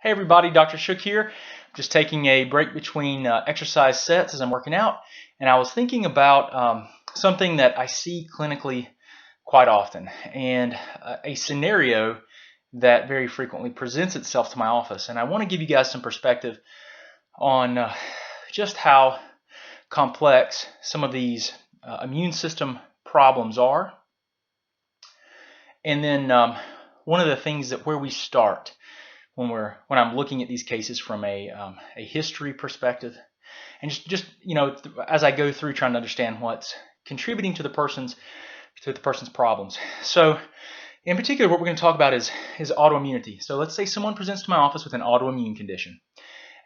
Hey everybody, Dr. Shook here. Just taking a break between exercise sets as I'm working out, and I was thinking about something that I see clinically quite often, and a scenario that very frequently presents itself to my office. And I want to give you guys some perspective on just how complex some of these immune system problems are, and then one of the things that where we start when I'm looking at these cases from a history perspective, and just as I go through trying to understand what's contributing to the person's problems. So in particular, what we're going to talk about is autoimmunity. So let's say someone presents to my office with an autoimmune condition,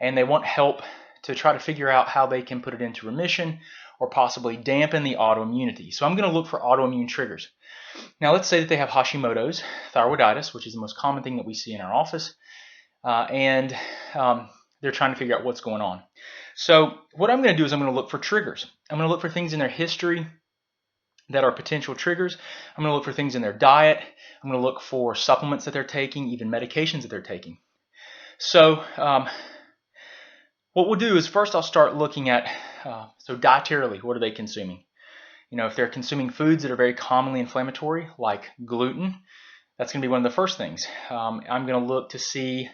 and they want help to try to figure out how they can put it into remission or possibly dampen the autoimmunity. So I'm going to look for autoimmune triggers. Now let's say that they have Hashimoto's thyroiditis, which is the most common thing that we see in our office. And they're trying to figure out what's going on. So what I'm going to do is I'm going to look for triggers. I'm going to look for things in their history that are potential triggers. I'm going to look for things in their diet. I'm going to look for supplements that they're taking, even medications that they're taking. So what we'll do is first I'll start looking at, so dietarily, what are they consuming? If they're consuming foods that are very commonly inflammatory, like gluten, that's going to be one of the first things. I'm going to look to see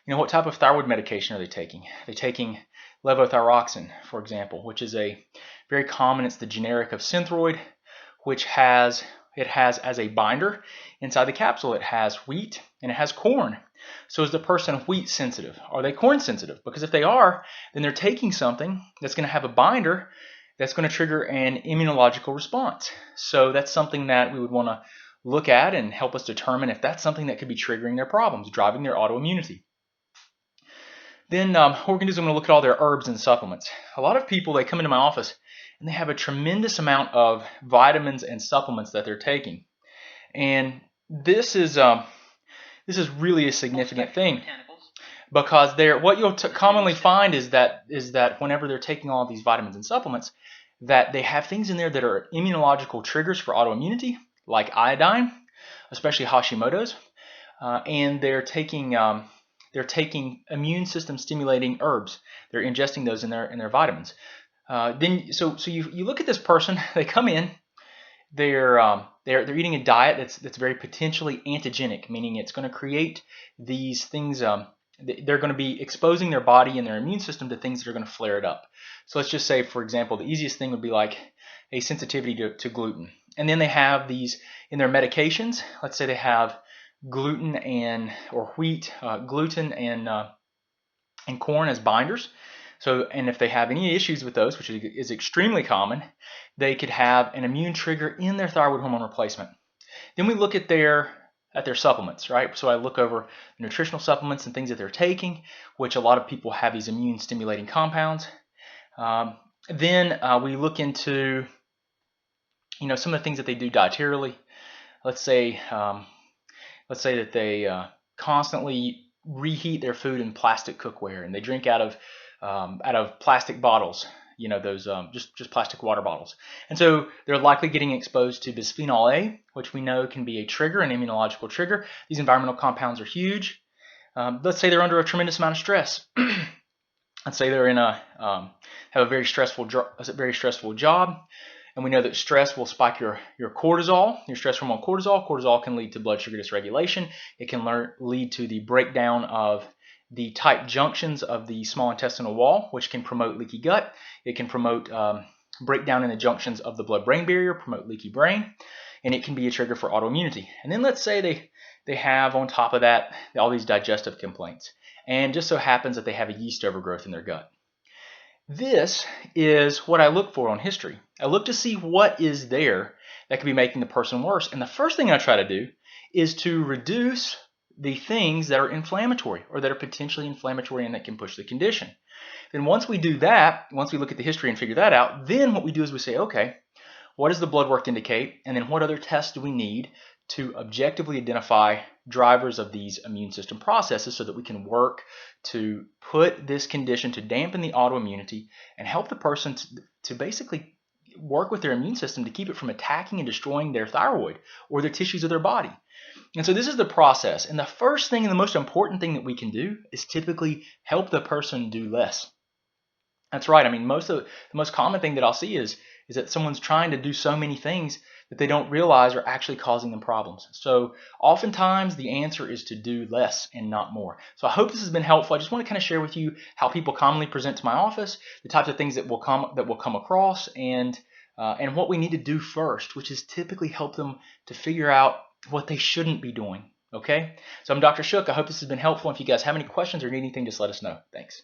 what type of thyroid medication are they taking? They're taking levothyroxine, for example, which is a very common. It's the generic of Synthroid, which has as a binder inside the capsule. It has wheat and it has corn. So is the person wheat sensitive? Are they corn sensitive? Because if they are, then they're taking something that's going to have a binder that's going to trigger an immunological response. So that's something that we would want to look at and help us determine if that's something that could be triggering their problems, driving their autoimmunity. Then what we're going to do is I'm going to look at all their herbs and supplements. A lot of people, they come into my office and they have a tremendous amount of vitamins and supplements that they're taking. And this is really a significant thing, because what you'll commonly find is that whenever they're taking all these vitamins and supplements, that they have things in there that are immunological triggers for autoimmunity, like iodine, especially Hashimoto's, and they're taking immune system stimulating herbs. They're ingesting those in their vitamins. So you look at this person. They come in. They're eating a diet that's very potentially antigenic, meaning it's going to create these things. They're going to be exposing their body and their immune system to things that are going to flare it up. So let's just say, for example, the easiest thing would be like a sensitivity to gluten. And then they have these in their medications. Let's say they have gluten or wheat, gluten and corn as binders. So, and if they have any issues with those, which is extremely common, they could have an immune trigger in their thyroid hormone replacement. Then we look at their supplements, right? So I look over the nutritional supplements and things that they're taking, which a lot of people have these immune stimulating compounds. Then we look into some of the things that they do dietarily. Let's say that they constantly reheat their food in plastic cookware, and they drink out of plastic bottles, those just plastic water bottles. And so they're likely getting exposed to bisphenol A, which we know can be a trigger, an immunological trigger. These environmental compounds are huge. Let's say they're under a tremendous amount of stress. Let's say they're have a very stressful job. And we know that stress will spike your cortisol, your stress hormone cortisol. Cortisol can lead to blood sugar dysregulation. It can lead to the breakdown of the tight junctions of the small intestinal wall, which can promote leaky gut. It can promote breakdown in the junctions of the blood-brain barrier, promote leaky brain, and it can be a trigger for autoimmunity. And then let's say they have on top of that all these digestive complaints, and just so happens that they have a yeast overgrowth in their gut. This is what I look for on history. I look to see what is there that could be making the person worse. And the first thing I try to do is to reduce the things that are inflammatory or that are potentially inflammatory and that can push the condition. Then once we do that, once we look at the history and figure that out, then what we do is we say, okay, what does the blood work indicate? And then what other tests do we need to objectively identify drivers of these immune system processes so that we can work to put this condition to dampen the autoimmunity and help the person to basically work with their immune system to keep it from attacking and destroying their thyroid or the tissues of their body. And so this is the process. And the first thing and the most important thing that we can do is typically help the person do less. That's right. I mean, the most common thing that I'll see is that someone's trying to do so many things that they don't realize are actually causing them problems. So oftentimes the answer is to do less and not more. So I hope this has been helpful. I just want to kind of share with you how people commonly present to my office, the types of things that will come across, and what we need to do first, which is typically help them to figure out what they shouldn't be doing. Okay. So I'm Dr. Shook. I hope this has been helpful. If you guys have any questions or need anything, just let us know. Thanks.